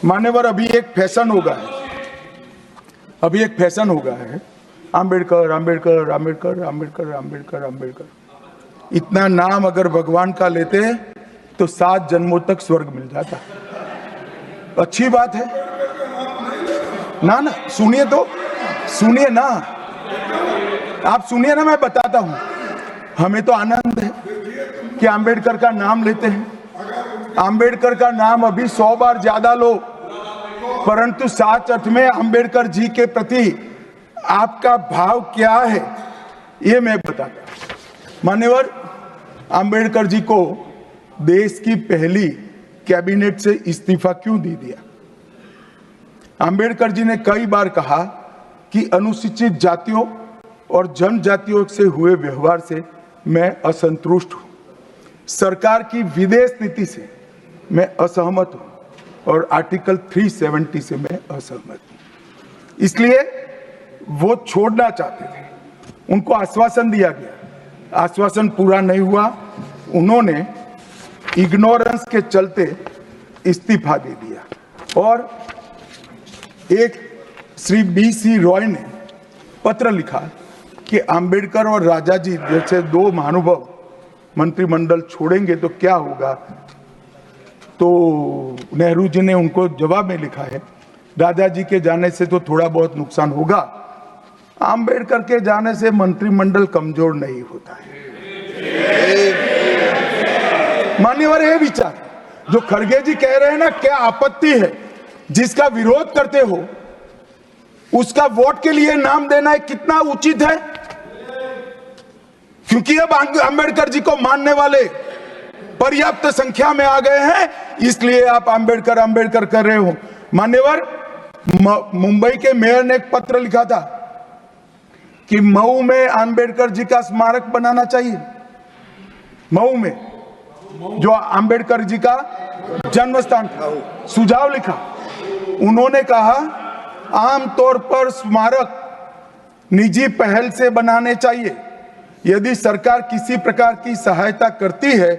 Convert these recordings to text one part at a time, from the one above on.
मान्यवर, अभी एक फैशन हो गया है, आम्बेडकर आम्बेडकर आम्बेडकर आम्बेडकर आम्बेडकर आम्बेडकर। इतना नाम अगर भगवान का लेते तो 7 जन्मों तक स्वर्ग मिल जाता। अच्छी बात है ना? सुनिए तो, सुनिए ना, आप सुनिए ना, मैं बताता हूं। हमें तो आनंद है कि आम्बेडकर का नाम लेते हैं। आम्बेडकर का नाम अभी 100 बार ज्यादा लो, परंतु साच अर्थ में आम्बेडकर जी के प्रति आपका भाव क्या है ये मैं बताता हूं। मान्यवर, आम्बेडकर जी को देश की पहली कैबिनेट से इस्तीफा क्यों दे दिया? आम्बेडकर जी ने कई बार कहा कि अनुसूचित जातियों और जनजातियों से हुए व्यवहार से मैं असंतुष्ट हूं, सरकार की विदेश नीति से मैं असहमत हूं और आर्टिकल 370 से मैं असहमत हूं। इसलिए वो छोड़ना चाहते थे। उनको आश्वासन दिया गया, आश्वासन पूरा नहीं हुआ। उन्होंने इग्नोरेंस के चलते इस्तीफा दे दिया और एक श्री BC रॉय ने पत्र लिखा कि आम्बेडकर और राजा जी जैसे 2 महानुभाव मंत्रिमंडल छोड़ेंगे तो क्या होगा। तो नेहरू जी ने उनको जवाब में लिखा है, राजा जी के जाने से तो थोड़ा बहुत नुकसान होगा, आम्बेडकर के जाने से मंत्रिमंडल कमजोर नहीं होता है। मान्यवर, ये विचार जो खड़गे जी कह रहे हैं ना, क्या आपत्ति है? जिसका विरोध करते हो उसका वोट के लिए नाम देना कितना उचित है? क्योंकि अब आम्बेडकर जी को मानने वाले पर्याप्त संख्या में आ गए हैं, इसलिए आप आम्बेडकर आम्बेडकर कर रहे हो। मान्यवर, मुंबई के मेयर ने एक पत्र लिखा था कि मऊ में आम्बेडकर जी का स्मारक बनाना चाहिए। मऊ में जो आम्बेडकर जी का जन्म स्थान था, सुझाव लिखा। उन्होंने कहा आमतौर पर स्मारक निजी पहल से बनाने चाहिए। यदि सरकार किसी प्रकार की सहायता करती है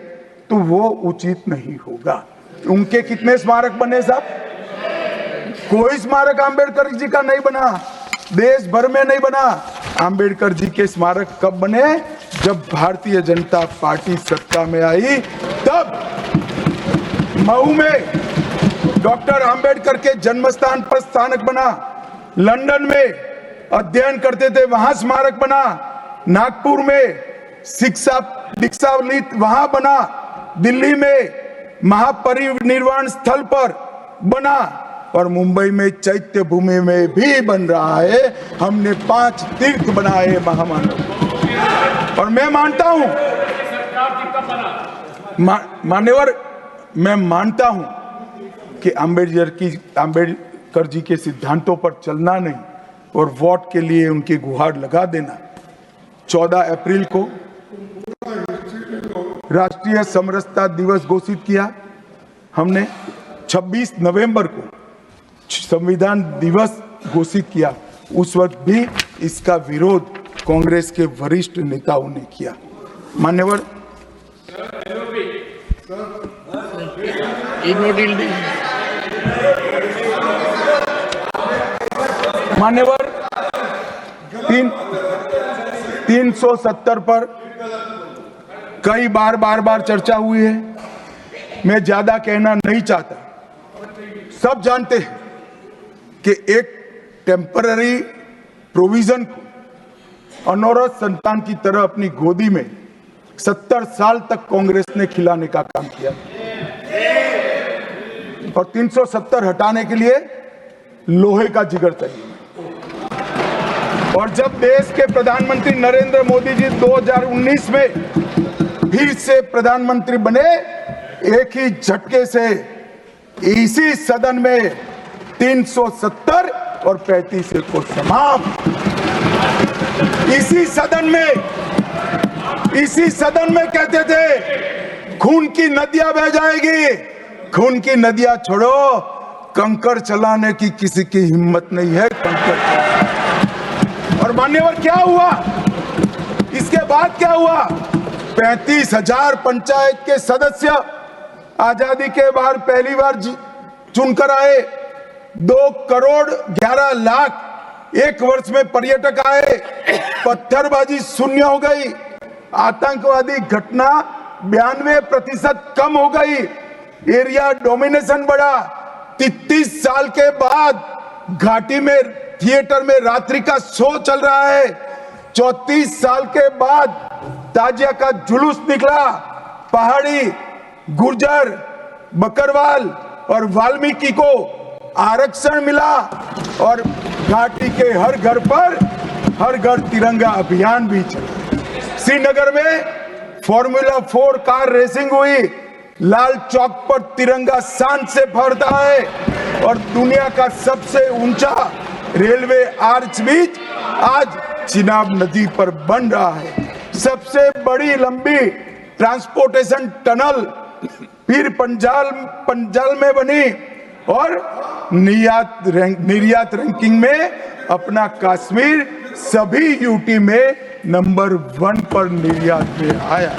तो वो उचित नहीं होगा। उनके कितने स्मारक बने साहब? कोई स्मारक आम्बेडकर जी का नहीं बना, देश भर में नहीं बना। आम्बेडकर जी के स्मारक कब बने? जब भारतीय जनता पार्टी सत्ता में आई, तब मऊ में डॉक्टर आम्बेडकर के जन्म स्थान पर स्मारक बना। लंदन में अध्ययन करते थे, वहां स्मारक बना। नागपुर में शिक्षा दीक्षावलित वहां बना। दिल्ली में महापरिनिर्वाण स्थल पर बना और मुंबई में चैत्य भूमि में भी बन रहा है। हमने 5 तीर्थ बनाए महामानव। और मैं मानता हूं मान्यवर, मैं मानता हूं कि आम्बेडकर जी के सिद्धांतों पर चलना नहीं और वोट के लिए उनकी गुहार लगा देना। 14 अप्रैल को राष्ट्रीय समरसता दिवस घोषित किया हमने। 26 नवंबर को संविधान दिवस घोषित किया। उस वक्त भी इसका विरोध कांग्रेस के वरिष्ठ नेताओं ने किया। मान्यवर, मान्यवर, 370 पर कई बार चर्चा हुई है। मैं ज्यादा कहना नहीं चाहता। सब जानते हैं कि एक टेम्पररी प्रोविजन को अनौरत संतान की तरह अपनी गोदी में 70 साल तक कांग्रेस ने खिलाने का काम किया और 370 हटाने के लिए लोहे का जिगर चाहिए। और जब देश के प्रधानमंत्री नरेंद्र मोदी जी 2019 में फिर से प्रधानमंत्री बने, एक ही झटके से इसी सदन में 370 और 35 को समाप्त। इसी सदन में कहते थे खून की नदियां बह जाएगी। खून की नदियां छोड़ो, कंकड़ चलाने की किसी की हिम्मत नहीं है। और मान्यवर, क्या हुआ? इसके बाद क्या हुआ? 35,000 पंचायत के सदस्य आजादी के बाद पहली बार चुनकर आए। 2 करोड़ 11 लाख एक वर्ष में पर्यटक आए। पत्थरबाजी शून्य हो गई। आतंकवादी घटना 92% कम हो गई। एरिया डोमिनेशन बढ़ा। 33 साल के बाद घाटी में थिएटर में रात्रि का शो चल रहा है। 34 साल के बाद ताजिया का जुलूस निकला। पहाड़ी, गुर्जर, बकरवाल और वाल्मीकि को आरक्षण मिला और घाटी के हर घर पर हर घर तिरंगा अभियान भी चला। श्रीनगर में फॉर्मूला 4 कार रेसिंग हुई। लाल चौक पर तिरंगा शान से फहरता है और दुनिया का सबसे ऊंचा रेलवे आर्च ब्रिज आज चिनाब नदी पर बन रहा है। सबसे बड़ी लंबी ट्रांसपोर्टेशन टनल फिर पंजाल में बनी और निर्यात रैंकिंग में अपना कश्मीर सभी यूटी में नंबर 1 पर निर्यात में आया।